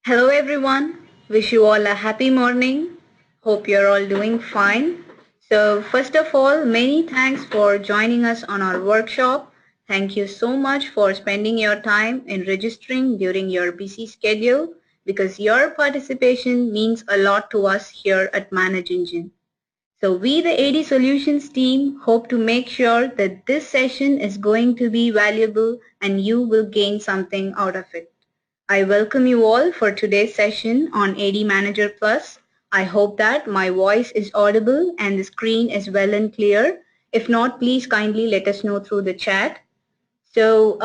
Hello everyone. Wish you all a happy morning. Hope you're all doing fine. So first of all, many thanks for joining us on our workshop. Thank you so much for spending your time in registering during your busy schedule because your participation means a lot to us here at Manage Engine. So we, the AD Solutions team, hope to make sure that this session is going to be valuable and you will gain something out of it. I welcome you all for today's session on AD Manager Plus. I hope that my voice is audible and the screen is well and clear. If not, please kindly let us know through the chat. So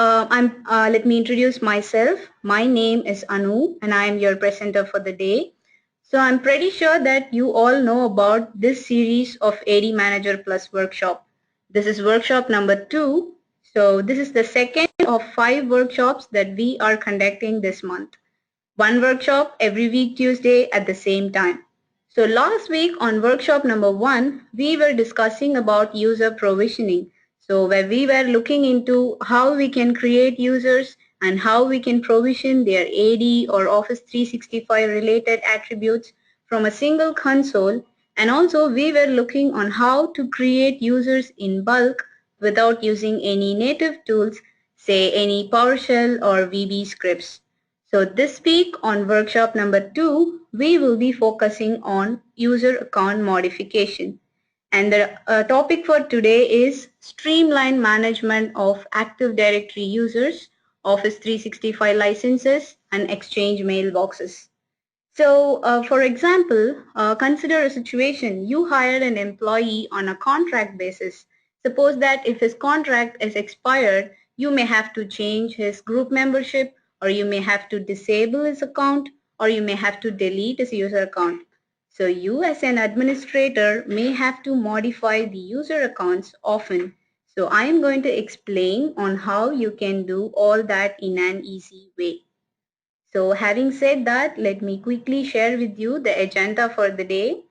let me introduce myself. My name is Anu and I am your presenter for the day. So I'm pretty sure that you all know about this series of AD Manager Plus workshop. This is workshop number 2. So this is the second of 5 workshops that we are conducting this month. One workshop every week Tuesday at the same time. So last week on workshop number 1, we were discussing about user provisioning. So where we were looking into how we can create users and how we can provision their AD or Office 365 related attributes from a single console, and also we were looking on how to create users in bulk without using any native tools, say any PowerShell or VB scripts. So this week on workshop number 2, we will be focusing on user account modification. And the topic for today is Streamline management of Active Directory users, Office 365 licenses, and Exchange mailboxes. So, for example, consider a situation you hired an employee on a contract basis. Suppose that if his contract is expired, you may have to change his group membership, or you may have to disable his account, or you may have to delete his user account. So you as an administrator may have to modify the user accounts often. So I am going to explain on how you can do all that in an easy way. So having said that, let me quickly share with you the agenda for the day.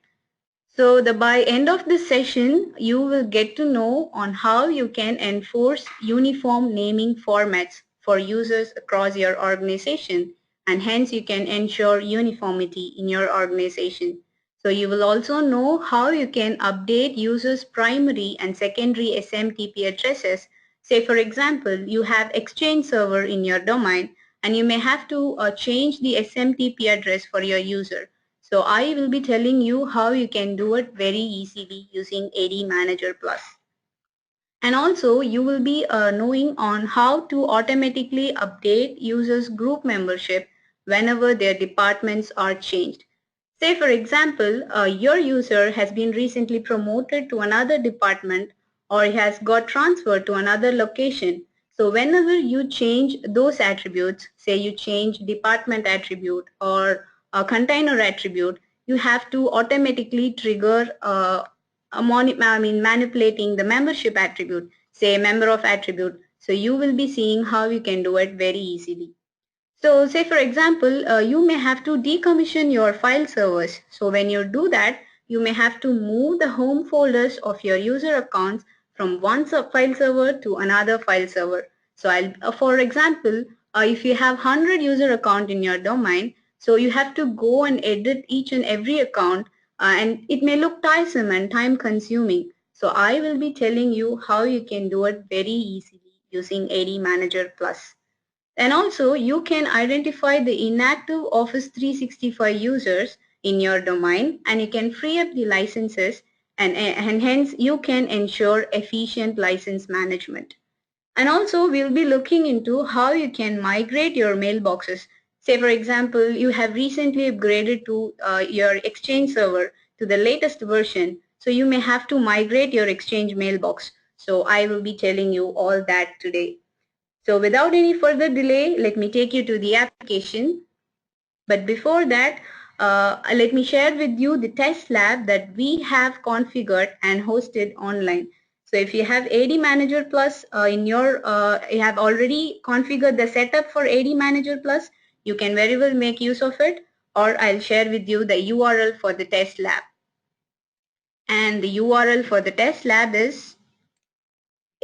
So by end of this session, you will get to know on how you can enforce uniform naming formats for users across your organization, and hence you can ensure uniformity in your organization. So you will also know how you can update users' primary and secondary SMTP addresses. Say for example, you have Exchange server in your domain and you may have to change the SMTP address for your user. So I will be telling you how you can do it very easily using AD Manager Plus. And also you will be knowing on how to automatically update users group membership whenever their departments are changed. Say for example, your user has been recently promoted to another department or has got transferred to another location. So whenever you change those attributes, say you change department attribute or a container attribute, you have to automatically trigger manipulating the membership attribute, say member of attribute. So you will be seeing how you can do it very easily. So say for example, you may have to decommission your file servers. So when you do that, you may have to move the home folders of your user accounts from one file server to another file server. So for example, if you have 100 user account in your domain, so you have to go and edit each and every account and it may look tiresome and time consuming. So I will be telling you how you can do it very easily using AD Manager Plus. And also you can identify the inactive Office 365 users in your domain and you can free up the licenses and hence you can ensure efficient license management. And also we'll be looking into how you can migrate your mailboxes. Say for example, you have recently upgraded to your Exchange server to the latest version. So you may have to migrate your Exchange mailbox. So I will be telling you all that today. So without any further delay, let me take you to the application. But before that, let me share with you the test lab that we have configured and hosted online. So if you have AD Manager Plus you have already configured the setup for AD Manager Plus, you can very well make use of it, or I'll share with you the URL for the test lab. And the URL for the test lab is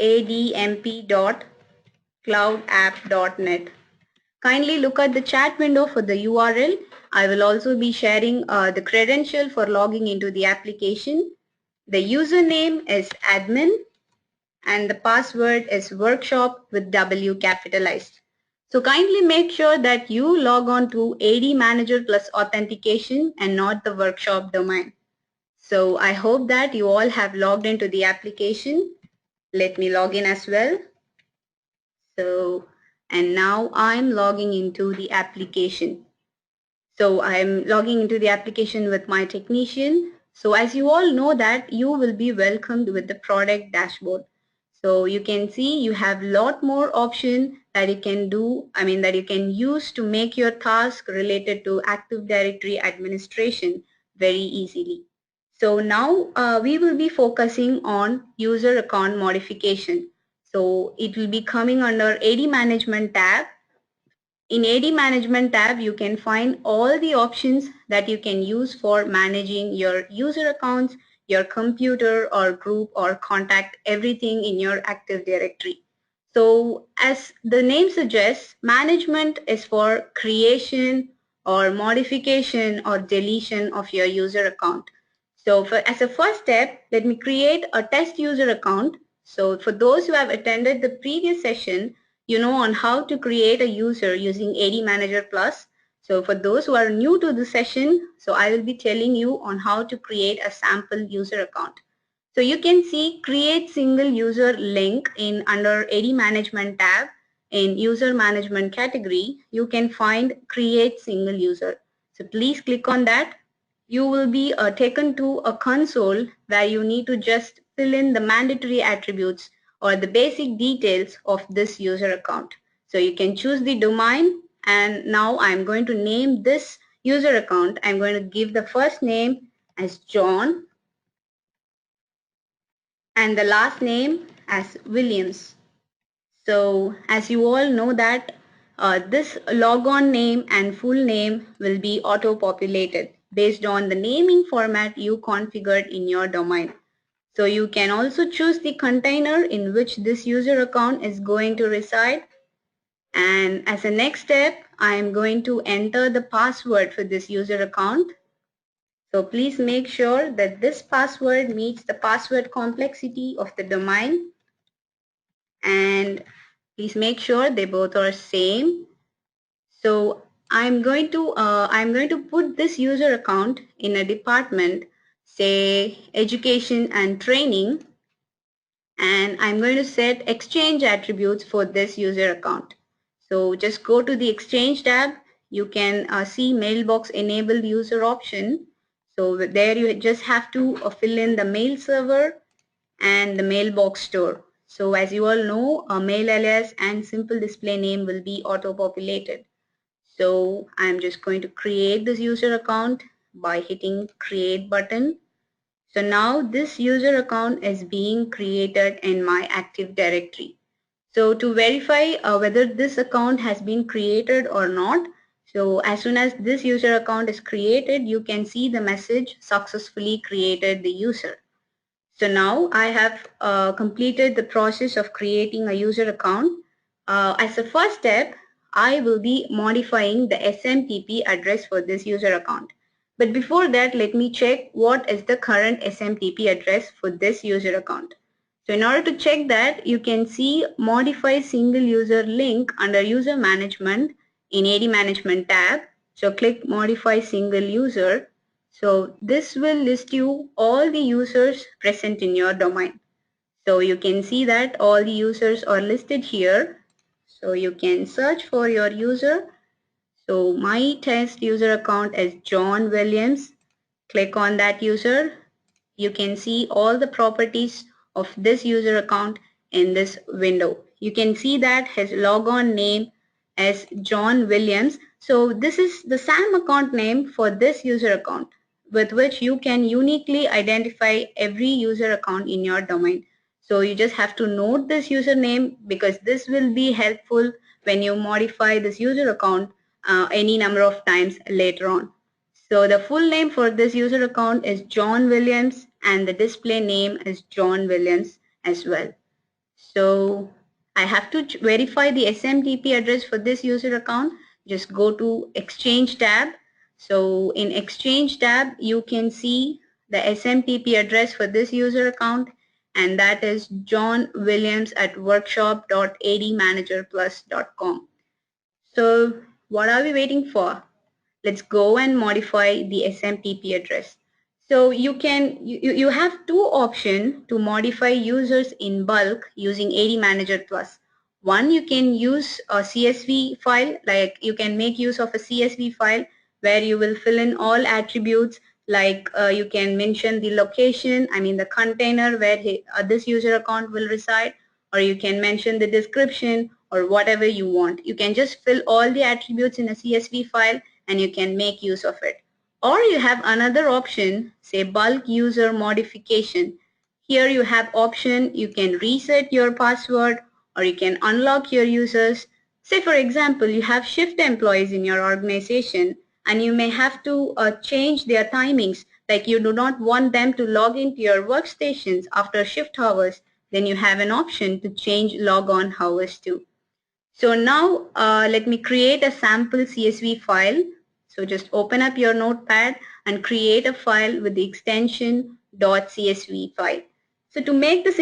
admp.cloudapp.net. Kindly look at the chat window for the URL. I will also be sharing the credential for logging into the application. The username is admin and the password is workshop with W capitalized. So kindly make sure that you log on to AD Manager plus authentication and not the workshop domain. So I hope that you all have logged into the application. Let me log in as well. So, and now I'm logging into the application. So I'm logging into the application with my technician. So as you all know that you will be welcomed with the product dashboard. So you can see you have lot more option that you can do, that you can use to make your task related to Active Directory administration very easily. So now we will be focusing on user account modification. So it will be coming under AD Management tab. In AD Management tab, you can find all the options that you can use for managing your user accounts, your computer or group or contact, everything in your Active Directory. So as the name suggests, management is for creation or modification or deletion of your user account. So as a first step, let me create a test user account. So for those who have attended the previous session, you know on how to create a user using AD Manager Plus. So for those who are new to the session, so I will be telling you on how to create a sample user account. So you can see create single user link in under AD Management tab. In user management category, you can find create single user. So please click on that. You will be taken to a console where you need to just fill in the mandatory attributes or the basic details of this user account. So you can choose the domain, and now I'm going to name this user account. I'm going to give the first name as John and the last name as Williams. So as you all know that this logon name and full name will be auto-populated based on the naming format you configured in your domain. So you can also choose the container in which this user account is going to reside. And as a next step, I am going to enter the password for this user account. So please make sure that this password meets the password complexity of the domain, and please make sure they both are same. So I'm going to put this user account in a department, say education and training, and I'm going to set exchange attributes for this user account. So just go to the exchange tab. You can see mailbox enabled user option. So there you just have to fill in the mail server and the mailbox store. So as you all know, a mail alias and simple display name will be auto-populated. So I'm just going to create this user account by hitting create button. So now this user account is being created in my Active Directory. So to verify whether this account has been created or not, so as soon as this user account is created, you can see the message successfully created the user. So now I have completed the process of creating a user account. As a first step, I will be modifying the SMTP address for this user account. But before that, let me check what is the current SMTP address for this user account. So in order to check that, you can see modify single user link under user management in AD Management tab. So click modify single user. So this will list you all the users present in your domain. So you can see that all the users are listed here. So you can search for your user. So my test user account is John Williams. Click on that user. You can see all the properties of this user account in this window. You can see that his logon name is John Williams. So this is the same account name for this user account, with which you can uniquely identify every user account in your domain. So you just have to note this username because this will be helpful when you modify this user account any number of times later on. So the full name for this user account is John Williams and the display name is John Williams as well. So I have to verify the SMTP address for this user account. Just go to Exchange tab. So in Exchange tab, you can see the SMTP address for this user account, and that is johnwilliams@workshop.admanagerplus.com. So what are we waiting for? Let's go and modify the SMTP address. So you have two options to modify users in bulk using AD Manager Plus. One, you can use a CSV file, like you can make use of a CSV file where you will fill in all attributes, like you can mention the location, I mean the container where this user account will reside, or you can mention the description or whatever you want. You can just fill all the attributes in a CSV file and you can make use of it. Or you have another option, say bulk user modification. Here you have option, you can reset your password or you can unlock your users. Say for example, you have shift employees in your organization and you may have to change their timings, like you do not want them to log into your workstations after shift hours. Then you have an option to change log on hours too. So now let me create a sample CSV file. So just open up your notepad and create a file with the extension .csv file. So to make this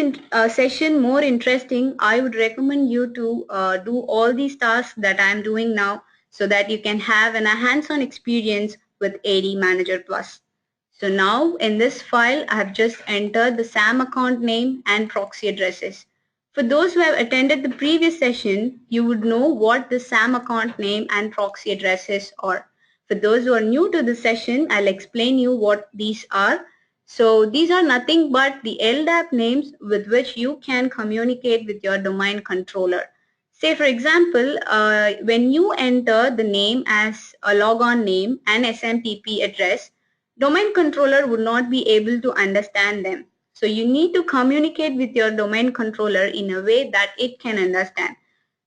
session more interesting, I would recommend you to do all these tasks that I'm doing now so that you can have a hands-on experience with AD Manager Plus. So now in this file, I have just entered the SAM account name and proxy addresses. For those who have attended the previous session, you would know what the SAM account name and proxy addresses are. For those who are new to the session, I'll explain you what these are. So these are nothing but the LDAP names with which you can communicate with your domain controller. Say for example, when you enter the name as a logon name and SMTP address, domain controller would not be able to understand them. So you need to communicate with your domain controller in a way that it can understand.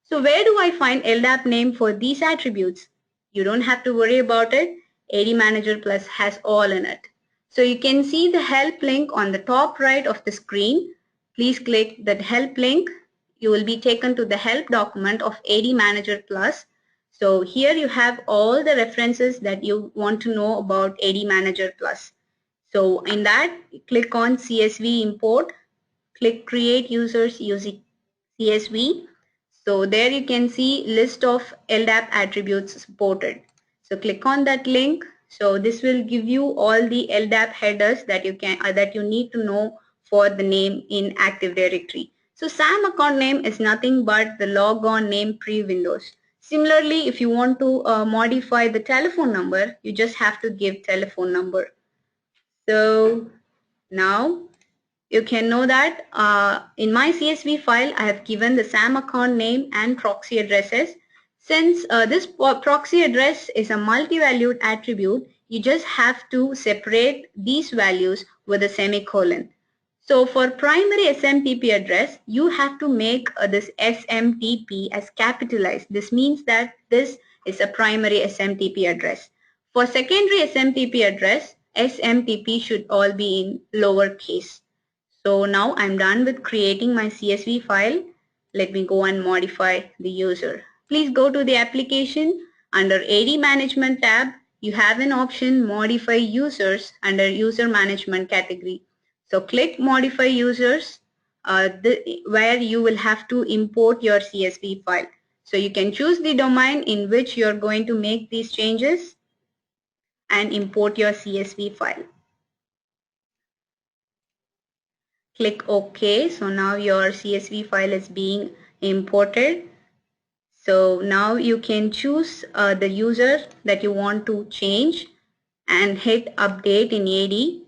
So where do I find LDAP name for these attributes? You don't have to worry about it. AD Manager Plus has all in it. So you can see the help link on the top right of the screen. Please click that help link. You will be taken to the help document of AD Manager Plus. So here you have all the references that you want to know about AD Manager Plus. So in that, click on CSV import, click create users using CSV. So there you can see list of LDAP attributes supported. So click on that link. So this will give you all the LDAP headers that you need to know for the name in Active Directory. So SAM account name is nothing but the logon name pre-Windows. Similarly, if you want to modify the telephone number, you just have to give telephone number. So now you can know that in my CSV file, I have given the SAM account name and proxy addresses. Since this proxy address is a multi-valued attribute, you just have to separate these values with a semicolon. So for primary SMTP address, you have to make this SMTP as capitalized. This means that this is a primary SMTP address. For secondary SMTP address, SMTP should all be in lowercase. So now I'm done with creating my CSV file. Let me go and modify the user. Please go to the application. Under AD Management tab, you have an option Modify Users under User Management category. So click Modify Users where you will have to import your CSV file. So you can choose the domain in which you're going to make these changes and import your CSV file. Click OK. So now your CSV file is being imported. So now you can choose the user that you want to change and hit update in AD.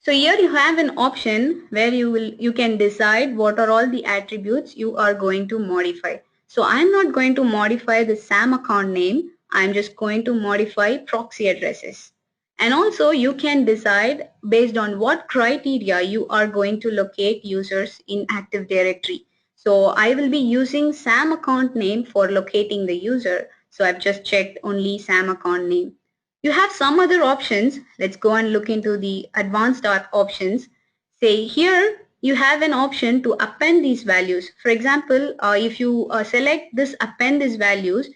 So here you have an option where you can decide what are all the attributes you are going to modify. So I'm not going to modify the SAM account name. I'm just going to modify proxy addresses. And also you can decide based on what criteria you are going to locate users in Active Directory. So I will be using SAM account name for locating the user. So I've just checked only SAM account name. You have some other options. Let's go and look into the advanced options. Say here you have an option to append these values. For example, if you select this append these values,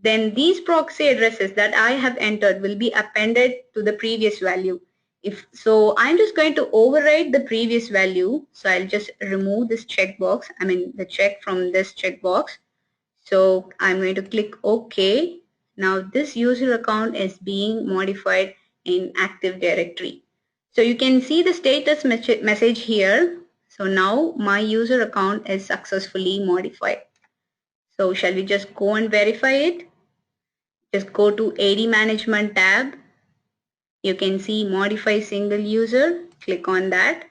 then these proxy addresses that I have entered will be appended to the previous value. If so, I'm just going to override the previous value. So I'll just remove this checkbox, the check from this checkbox. So I'm going to click OK. Now this user account is being modified in Active Directory. So you can see the status message here. So now my user account is successfully modified. So shall we just go and verify it? Just go to AD Management tab. You can see Modify Single User. Click on that.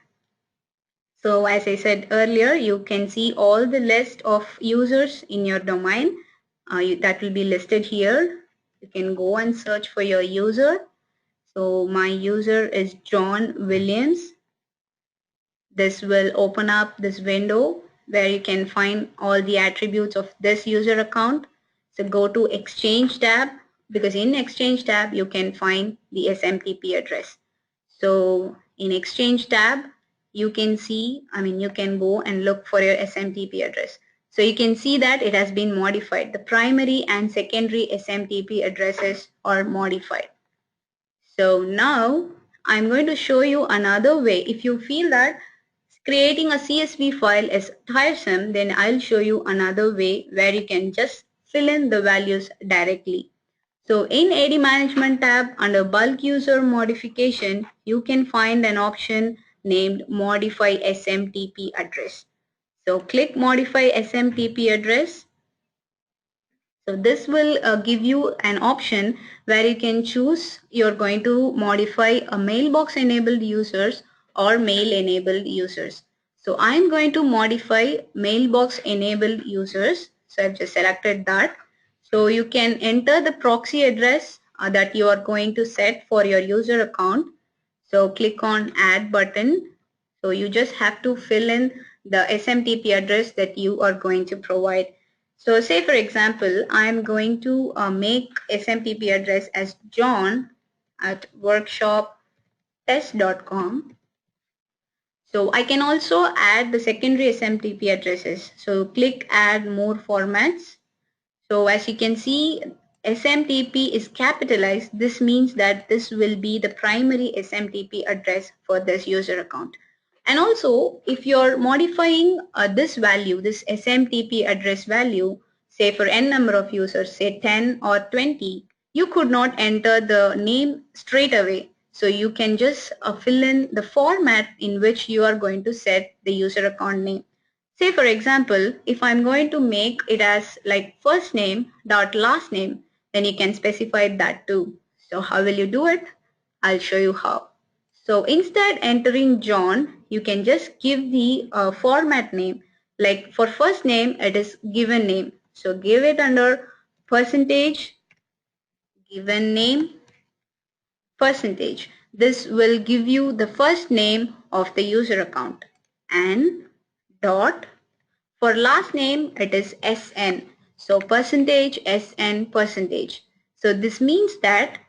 So as I said earlier, you can see all the list of users in your domain. That will be listed here. You can go and search for your user. So my user is John Williams. This will open up this window where you can find all the attributes of this user account. So go to Exchange tab, because in Exchange tab you can find the SMTP address. So in Exchange tab you can see, you can go and look for your SMTP address. So you can see that it has been modified. The primary and secondary SMTP addresses are modified. So now I'm going to show you another way. If you feel that creating a CSV file is tiresome, then I'll show you another way where you can just fill in the values directly. So in AD Management tab under Bulk User Modification, you can find an option named Modify SMTP Address. So click Modify SMTP Address. So this will give you an option where you can choose you're going to modify a mailbox enabled users or mail enabled users. So I'm going to modify mailbox enabled users. So I've just selected that. So you can enter the proxy address that you are going to set for your user account. So click on add button. So you just have to fill in the SMTP address that you are going to provide. So say for example, I'm going to make SMTP address as john@workshopptest.com. So I can also add the secondary SMTP addresses. So click add more formats. So as you can see, SMTP is capitalized. This means that this will be the primary SMTP address for this user account. And also, if you're modifying this value, this SMTP address value, say for n number of users, say 10 or 20, you could not enter the name straight away. So you can just fill in the format in which you are going to set the user account name. Say for example, if I'm going to make it as like first name dot last name, then you can specify that too. So how will you do it? I'll show you how. So instead entering John, you can just give the format name. Like for first name, it is given name. So give it under percentage, given name, percentage. This will give you the first name of the user account. And dot, for last name, it is SN. So percentage, SN, percentage. So this means that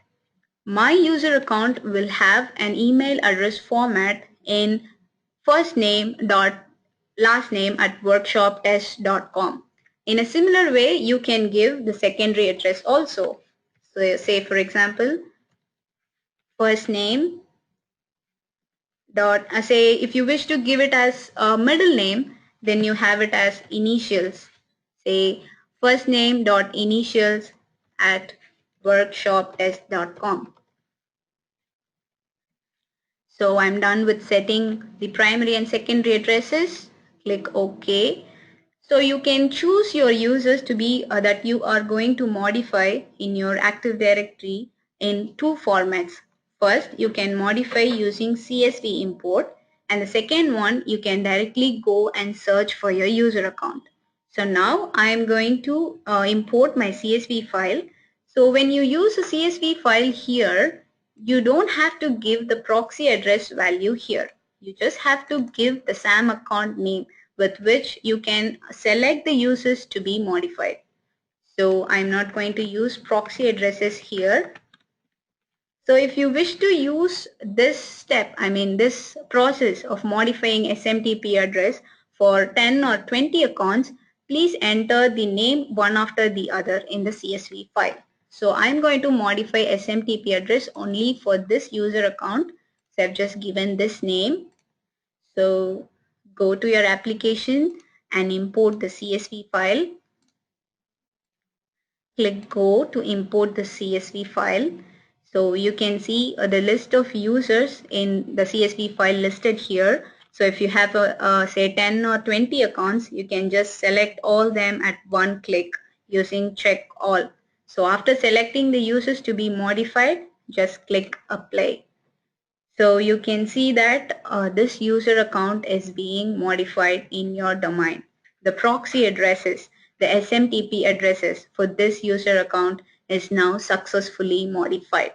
my user account will have an email address format in first name dot last name at workshopptest.com. In a similar way, you can give the secondary address also. So say for example, first name dot, say if you wish to give it as a middle name, then you have it as initials. Say first name dot initials at workshopptest.com. So I'm done with setting the primary and secondary addresses. Click OK. So you can choose your users to be that you are going to modify in your Active Directory in two formats. First, you can modify using CSV import, and the second one, you can directly go and search for your user account. So now I am going to import my CSV file. So when you use a CSV file here, you don't have to give the proxy address value here. You just have to give the SAM account name with which you can select the users to be modified. So I'm not going to use proxy addresses here. So if you wish to use this step, this process of modifying SMTP address for 10 or 20 accounts, please enter the name one after the other in the CSV file. So I'm going to modify SMTP address only for this user account. So I've just given this name. So go to your application and import the CSV file. Click go to import the CSV file. So you can see the list of users in the CSV file listed here. So if you have say 10 or 20 accounts, you can just select all them at one click using check all. So after selecting the users to be modified, just click apply. So you can see that this user account is being modified in your domain. The proxy addresses, the SMTP addresses for this user account is now successfully modified.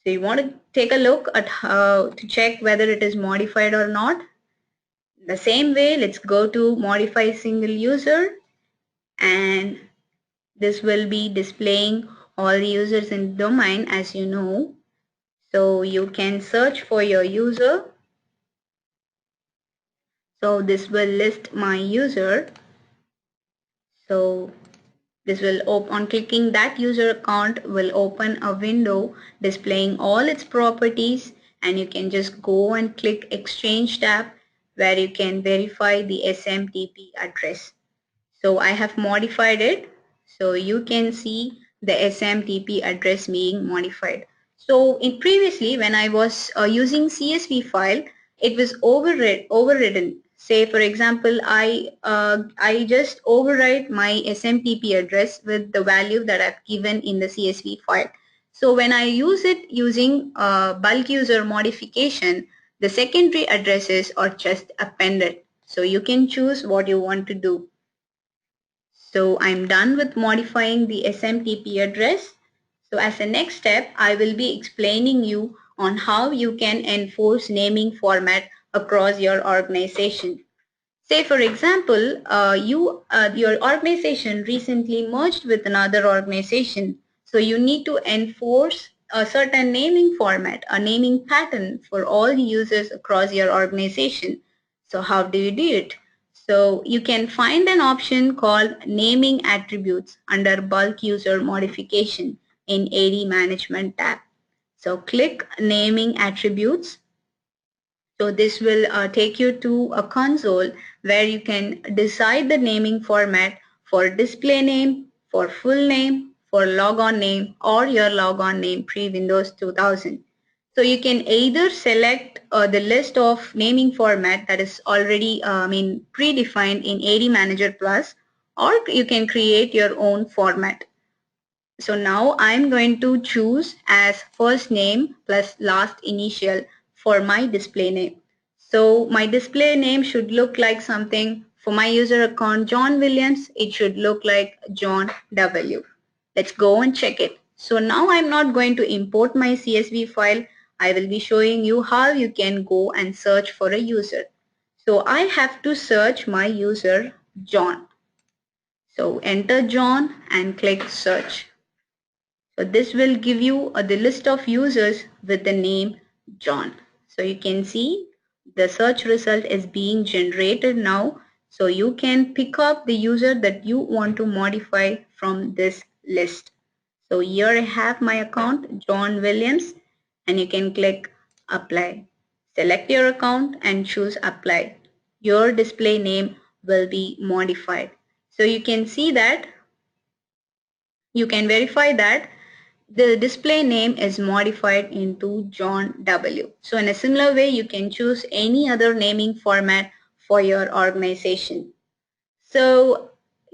So you want to take a look at how to check whether it is modified or not. The same way, let's go to modify single user, and this will be displaying all the users in the domain, as you know. So you can search for your user. So this will list my user. So this will open, on clicking that user account will open a window displaying all its properties, and you can just go and click Exchange tab where you can verify the SMTP address. So I have modified it. So you can see the SMTP address being modified. So in previously when I was using CSV file, it was overridden. Say for example, I just overwrite my SMTP address with the value that I've given in the CSV file. So when I use it using bulk user modification, the secondary addresses are just appended. So you can choose what you want to do. So I'm done with modifying the SMTP address. So as a next step, I will be explaining you on how you can enforce naming format across your organization. Say for example, your organization recently merged with another organization. So you need to enforce a certain naming format, a naming pattern for all the users across your organization. So how do you do it? So you can find an option called naming attributes under bulk user modification in AD management tab. So click naming attributes. So this will take you to a console where you can decide the naming format for display name, for full name, for logon name, or your logon name pre-Windows 2000. So you can either select the list of naming format that is already predefined in AD Manager Plus, or you can create your own format. So now I'm going to choose as first name plus last initial for my display name. So my display name should look like something. For my user account John Williams, it should look like John W. Let's go and check it. So now I'm not going to import my CSV file. I will be showing you how you can go and search for a user. So I have to search my user John. So enter John and click search. So this will give you the list of users with the name John. So you can see the search result is being generated now. So you can pick up the user that you want to modify from this list. So here I have my account John Williams, and you can click apply. Select your account and choose apply. Your display name will be modified. So you can see that you can verify that the display name is modified into John W. So in a similar way, you can choose any other naming format for your organization. So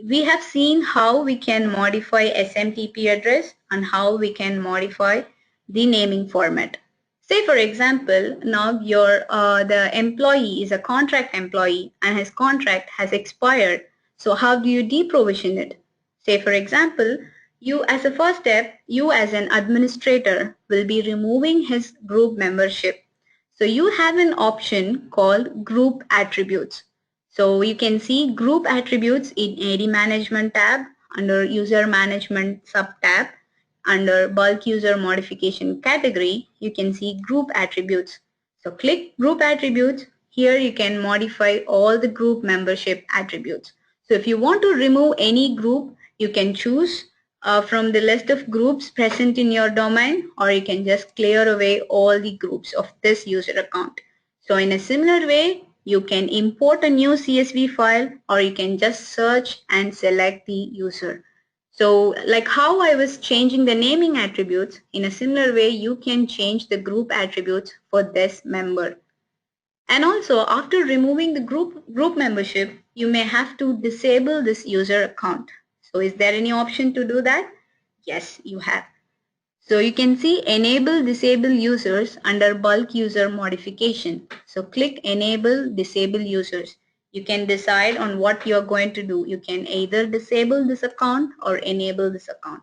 we have seen how we can modify SMTP address and how we can modify the naming format. Say for example, now the employee is a contract employee and his contract has expired. So how do you deprovision it? Say for example, you as a first step, you as an administrator will be removing his group membership. So you have an option called group attributes. So you can see group attributes in AD management tab under user management sub tab. under bulk user modification category, you can see group attributes. So click group attributes. Here you can modify all the group membership attributes. So if you want to remove any group, you can choose from the list of groups present in your domain, or you can just clear away all the groups of this user account. So in a similar way, you can import a new CSV file, or you can just search and select the user. So like how I was changing the naming attributes, in a similar way, you can change the group attributes for this member. And also after removing the group membership, you may have to disable this user account. So is there any option to do that? Yes, you have. So you can see enable disable users under bulk user modification. So click enable disable users. You can decide on what you're going to do. You can either disable this account or enable this account.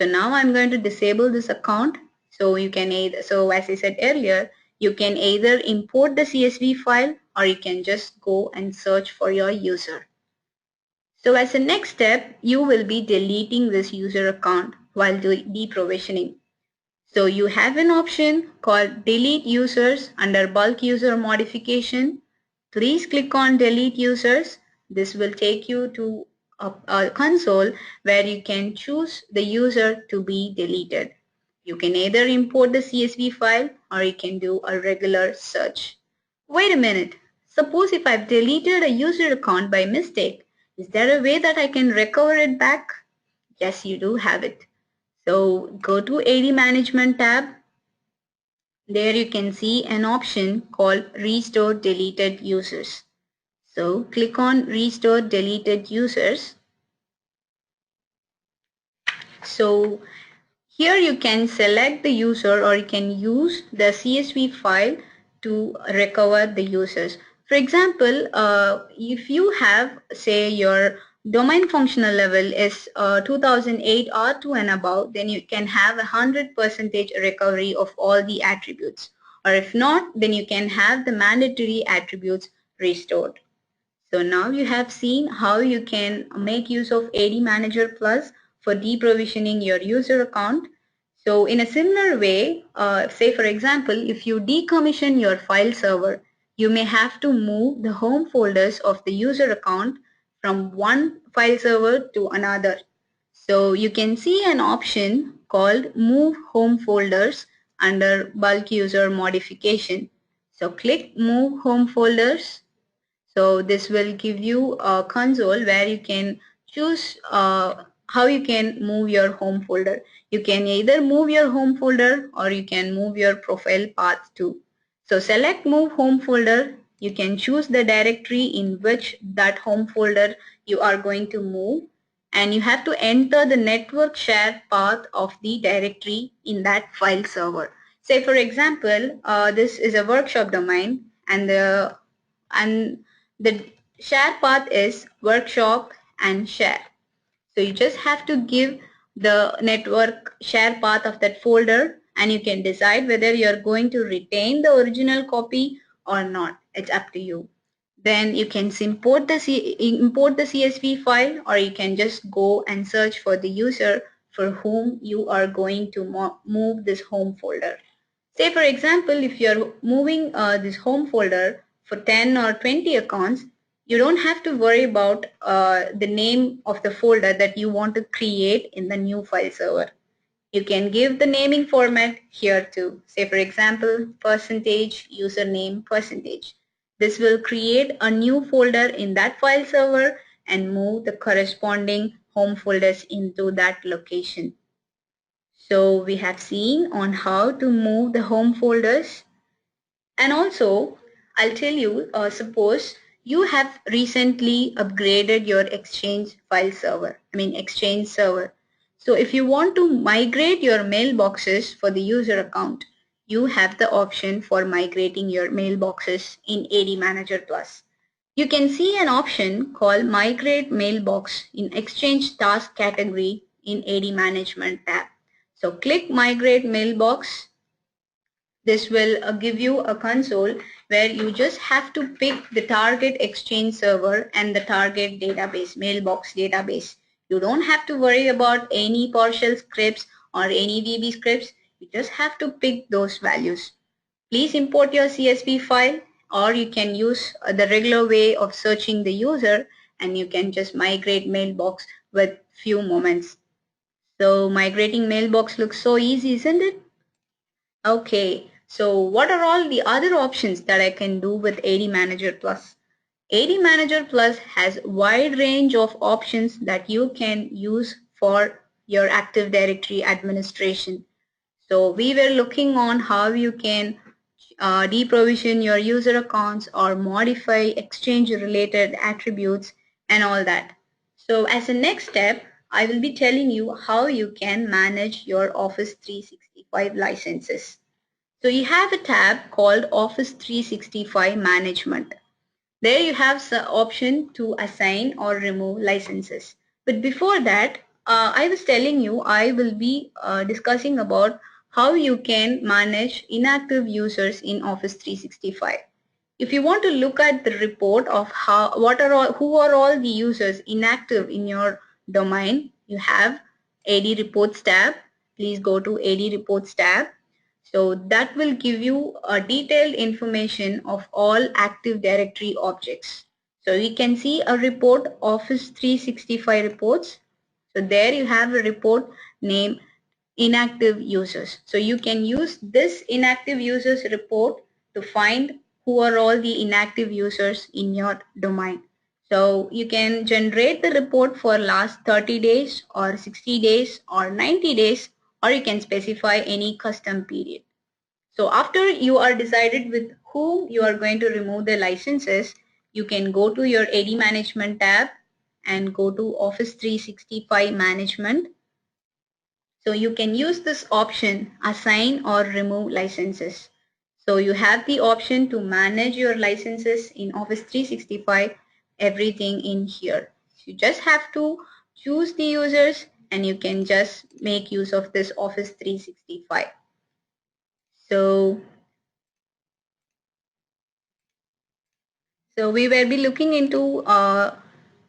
So now I'm going to disable this account. So you can either, so as I said earlier, you can either import the CSV file or you can just go and search for your user. So as a next step, you will be deleting this user account while doing deprovisioning. So you have an option called delete users under bulk user modification. Please click on delete users. This will take you to a console where you can choose the user to be deleted. You can either import the CSV file or you can do a regular search. Wait a minute. Suppose if I've deleted a user account by mistake, is there a way that I can recover it back? Yes, you do have it. So go to AD Management tab. There you can see an option called Restore Deleted Users. So click on Restore Deleted Users. So here you can select the user or you can use the CSV file to recover the users. For example, if you have, say, your domain functional level is 2008 R2 and above, then you can have 100% recovery of all the attributes. Or if not, then you can have the mandatory attributes restored. So now you have seen how you can make use of AD Manager Plus for deprovisioning your user account. So in a similar way, say for example, if you decommission your file server, you may have to move the home folders of the user account from one file server to another. So you can see an option called Move Home Folders under Bulk User Modification. So click Move Home Folders. So this will give you a console where you can choose how you can move your home folder. You can either move your home folder or you can move your profile path too. So select move home folder. You can choose the directory in which that home folder you are going to move, and you have to enter the network shared path of the directory in that file server. Say for example, this is a workshop domain and the share path is workshop and share. So you just have to give the network share path of that folder and you can decide whether you're going to retain the original copy or not. It's up to you. Then you can import the CSV file, or you can just go and search for the user for whom you are going to move this home folder. Say for example, if you're moving this home folder for 10 or 20 accounts, you don't have to worry about the name of the folder that you want to create in the new file server. You can give the naming format here too. Say for example, percentage username percentage. This will create a new folder in that file server and move the corresponding home folders into that location. So we have seen on how to move the home folders. And also, I'll tell you, suppose you have recently upgraded your Exchange Exchange server. So if you want to migrate your mailboxes for the user account, you have the option for migrating your mailboxes in AD Manager Plus. You can see an option called Migrate Mailbox in Exchange Task category in AD Management tab. So click Migrate Mailbox. This will give you a console where you just have to pick the target Exchange server and the target database, mailbox database. You don't have to worry about any partial scripts or any VB scripts, you just have to pick those values. Please import your CSV file, or you can use the regular way of searching the user, and you can just migrate mailbox with few moments. So migrating mailbox looks so easy, isn't it? Okay, so what are all the other options that I can do with AD Manager Plus? AD Manager Plus has a wide range of options that you can use for your Active Directory administration. So we were looking on how you can deprovision your user accounts or modify exchange related attributes and all that. So as a next step, I will be telling you how you can manage your Office 365 licenses. So you have a tab called Office 365 Management. There you have the option to assign or remove licenses. But before that, I was telling you I will be discussing about how you can manage inactive users in Office 365. If you want to look at the report of who are all the users inactive in your domain, you have AD Reports tab. Please go to AD Reports tab. So that will give you a detailed information of all Active Directory objects. So you can see a report, Office 365 reports. So there you have a report named inactive users. So you can use this inactive users report to find who are all the inactive users in your domain. So you can generate the report for last 30 days or 60 days or 90 days, or you can specify any custom period. So after you are decided with whom you are going to remove the licenses, you can go to your AD Management tab and go to Office 365 Management. So you can use this option, assign or remove licenses. So you have the option to manage your licenses in Office 365, everything in here. You just have to choose the users and you can just make use of this Office 365. So we will be looking into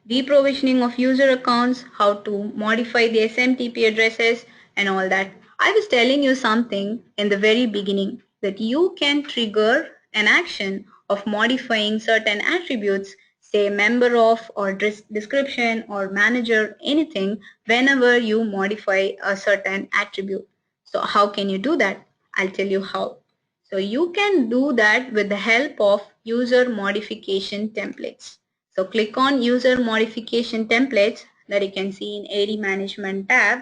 deprovisioning of user accounts, how to modify the SMTP addresses and all that. I was telling you something in the very beginning that you can trigger an action of modifying certain attributes, say member of or description or manager, anything, whenever you modify a certain attribute. So how can you do that? I'll tell you how. So you can do that with the help of user modification templates. So click on user modification templates that you can see in AD Management tab.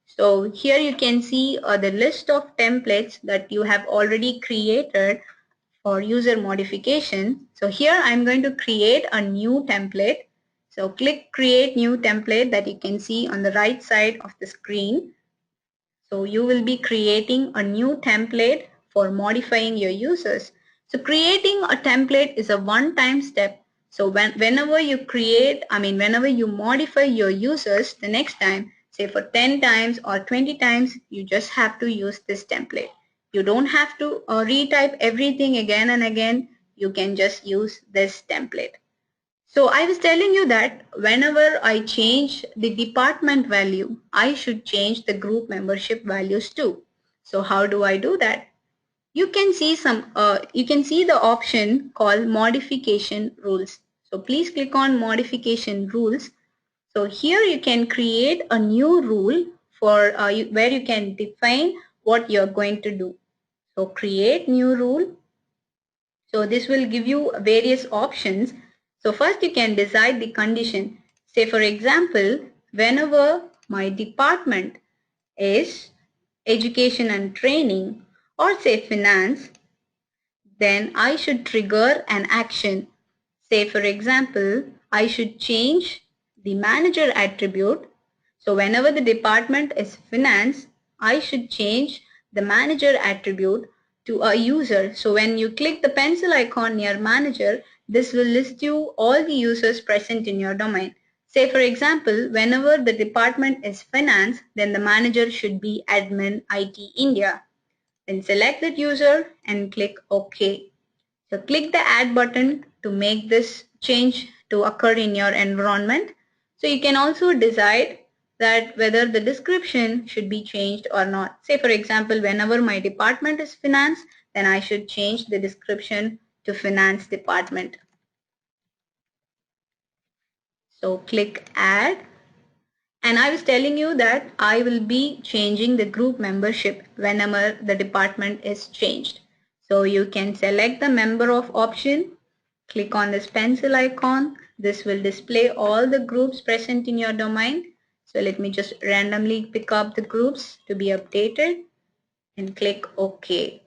So here you can see the list of templates that you have already created for user modification. So here I'm going to create a new template. So click create new template that you can see on the right side of the screen. So you will be creating a new template for modifying your users. So creating a template is a one-time step. So whenever you whenever you modify your users, the next time, say for 10 times or 20 times, you just have to use this template. You don't have to retype everything again and again. You can just use this template. So I was telling you that whenever I change the department value, I should change the group membership values too. So how do I do that? You can see the option called modification rules. So please click on modification rules. So here you can create a new rule for where you can define what you're going to do. So create new rule. So this will give you various options. So first you can decide the condition. Say for example, whenever my department is education and training or say finance, then I should trigger an action. Say for example, I should change the manager attribute. So whenever the department is finance, I should change the manager attribute to a user. So when you click the pencil icon near manager, this will list you all the users present in your domain. Say for example, whenever the department is finance, then the manager should be admin IT India. Then select that user and click OK. So click the add button to make this change to occur in your environment. So you can also decide that whether the description should be changed or not. Say for example, whenever my department is finance, then I should change the description to finance department. So click add. And I was telling you that I will be changing the group membership whenever the department is changed. So you can select the member of option, click on this pencil icon. This will display all the groups present in your domain. So let me just randomly pick up the groups to be updated and click OK.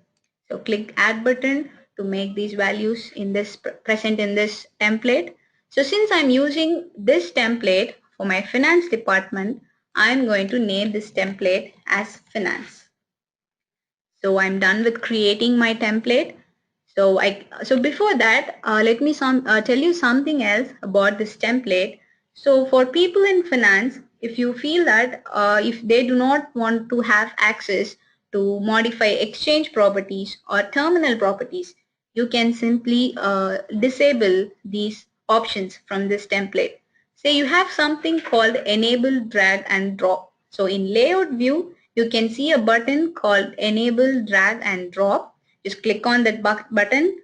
So click add button to make these values in this present in this template. So since I'm using this template for my finance department, I'm going to name this template as finance. So I'm done with creating my template. So before that, let me tell you something else about this template. So for people in finance, if you feel that if they do not want to have access to modify exchange properties or terminal properties, you can simply disable these options from this template. Say you have something called enable drag and drop. So in layout view, you can see a button called enable drag and drop. Just click on that button,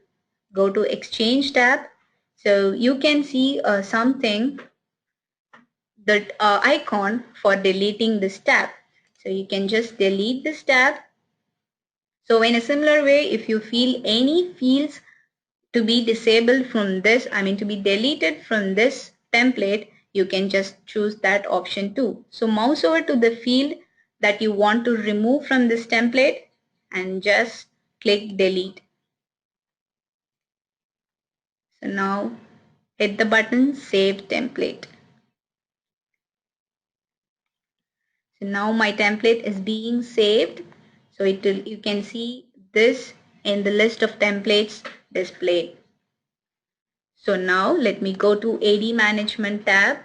go to exchange tab. So you can see something, that icon for deleting this tab. So you can just delete this tab. So in a similar way, if you feel any fields to be disabled from this, to be deleted from this template, you can just choose that option too. So mouse over to the field that you want to remove from this template and just click delete. So now hit the button save template. So now my template is being saved. So you can see this in the list of templates displayed. So now let me go to AD management tab.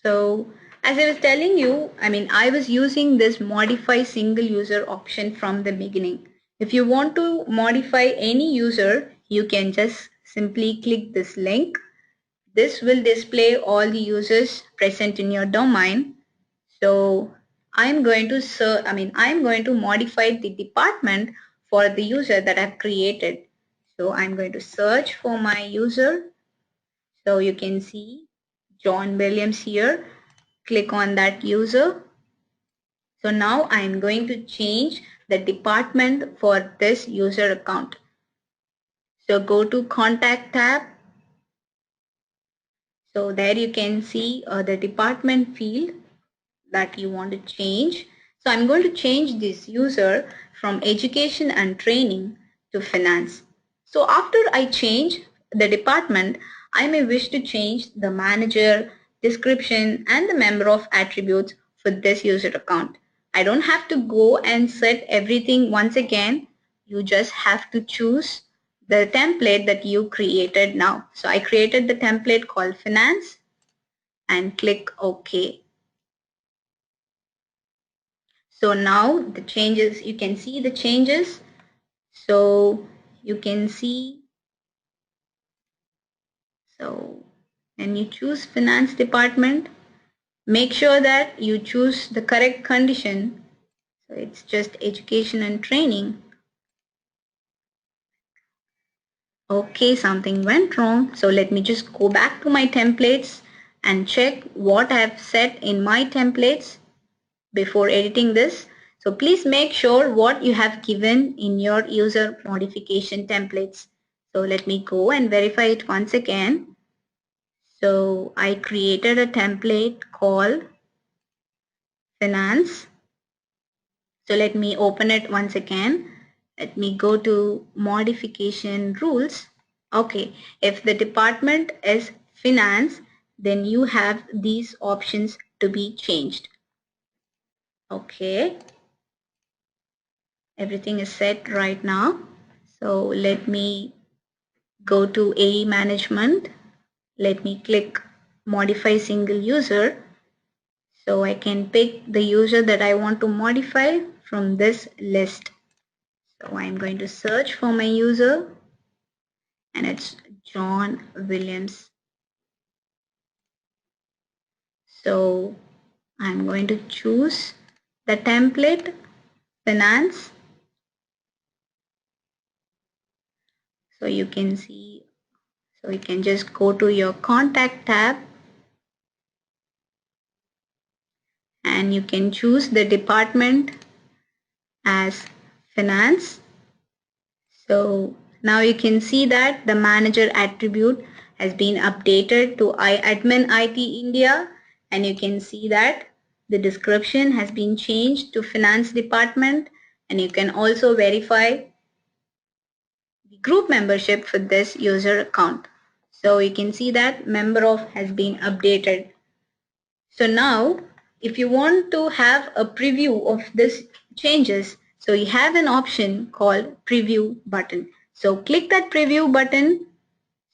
So as I was telling you, I was using this modify single user option from the beginning. If you want to modify any user, you can just simply click this link. This will display all the users present in your domain. So I'm going to modify the department for the user that I've created. So I'm going to search for my user. So you can see John Williams here. Click on that user. So now I'm going to change the department for this user account. So go to contact tab. So there you can see the department field that you want to change. So I'm going to change this user from education and training to finance. So after I change the department, I may wish to change the manager, description, and the member of attributes for this user account. I don't have to go and set everything once again. You just have to choose the template that you created now. So I created the template called finance and click OK. So now the changes, you can see the changes. So you can see, so when you choose finance department, make sure that you choose the correct condition. So it's just education and training. Okay, something went wrong. So let me just go back to my templates and check what I have set in my templates before editing this. So please make sure what you have given in your user modification templates. So let me go and verify it once again. So I created a template called finance. So let me open it once again. Let me go to modification rules. Okay, if the department is finance, then you have these options to be changed. Okay. Everything is set right now. So let me go to AE management. Let me click modify single user. So I can pick the user that I want to modify from this list. So I'm going to search for my user and it's John Williams. So I'm going to choose the template finance. So you can see, so you can just go to your contact tab and you can choose the department as finance. So now you can see that the manager attribute has been updated to admin IT India, and you can see that the description has been changed to finance department, and you can also verify the group membership for this user account. So you can see that member of has been updated. So now if you want to have a preview of this changes, so you have an option called preview button. So click that preview button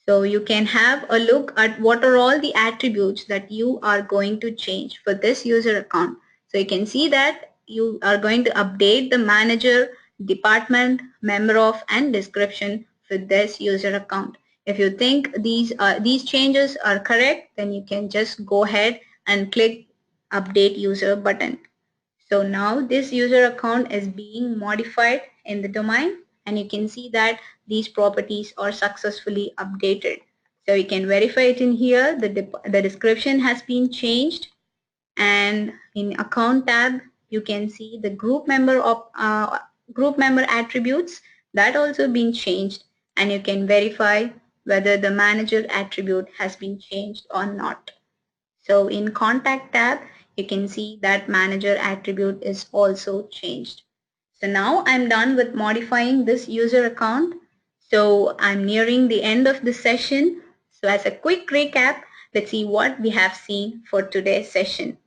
so you can have a look at what are all the attributes that you are going to change for this user account. So you can see that you are going to update the manager, department, member of, and description for this user account. If you think these changes are correct, then you can just go ahead and click update user button. So now this user account is being modified in the domain, and you can see that these properties are successfully updated. So you can verify it in here. The description has been changed, and in account tab you can see the group member attributes that also been changed, and you can verify whether the manager attribute has been changed or not. So in contact tab, you can see that manager attribute is also changed. So now I'm done with modifying this user account. So I'm nearing the end of the session. So as a quick recap, let's see what we have seen for today's session.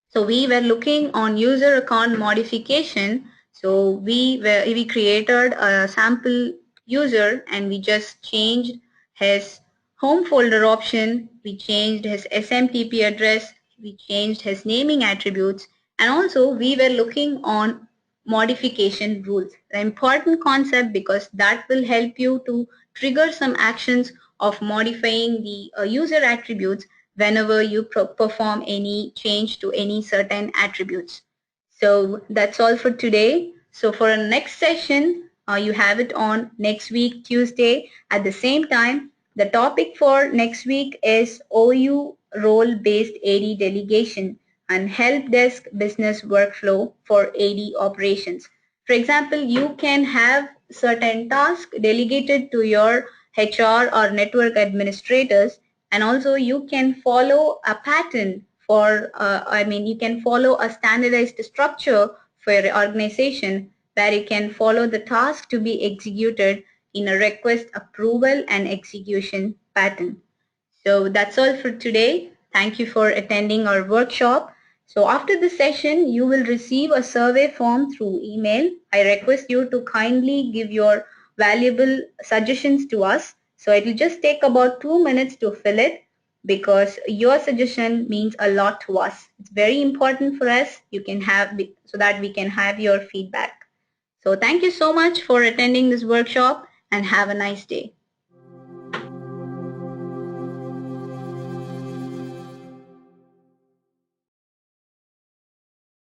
So we were looking on user account modification. So we created a sample user and we just changed his home folder option. We changed his SMTP address. We changed his naming attributes, and also we were looking on modification rules. The important concept because that will help you to trigger some actions of modifying the user attributes whenever you perform any change to any certain attributes. So that's all for today. So for our next session, you have it on next week, Tuesday at the same time. The topic for next week is OU role-based AD delegation and help desk business workflow for AD operations. For example, you can have certain tasks delegated to your HR or network administrators, and also you can follow a pattern for you can follow a standardized structure for your organization where you can follow the task to be executed in a request approval and execution pattern. So that's all for today. Thank you for attending our workshop. So after the session, you will receive a survey form through email. I request you to kindly give your valuable suggestions to us. So it will just take about 2 minutes to fill it because your suggestion means a lot to us. It's very important for us. You can have so that we can have your feedback. So thank you so much for attending this workshop and have a nice day.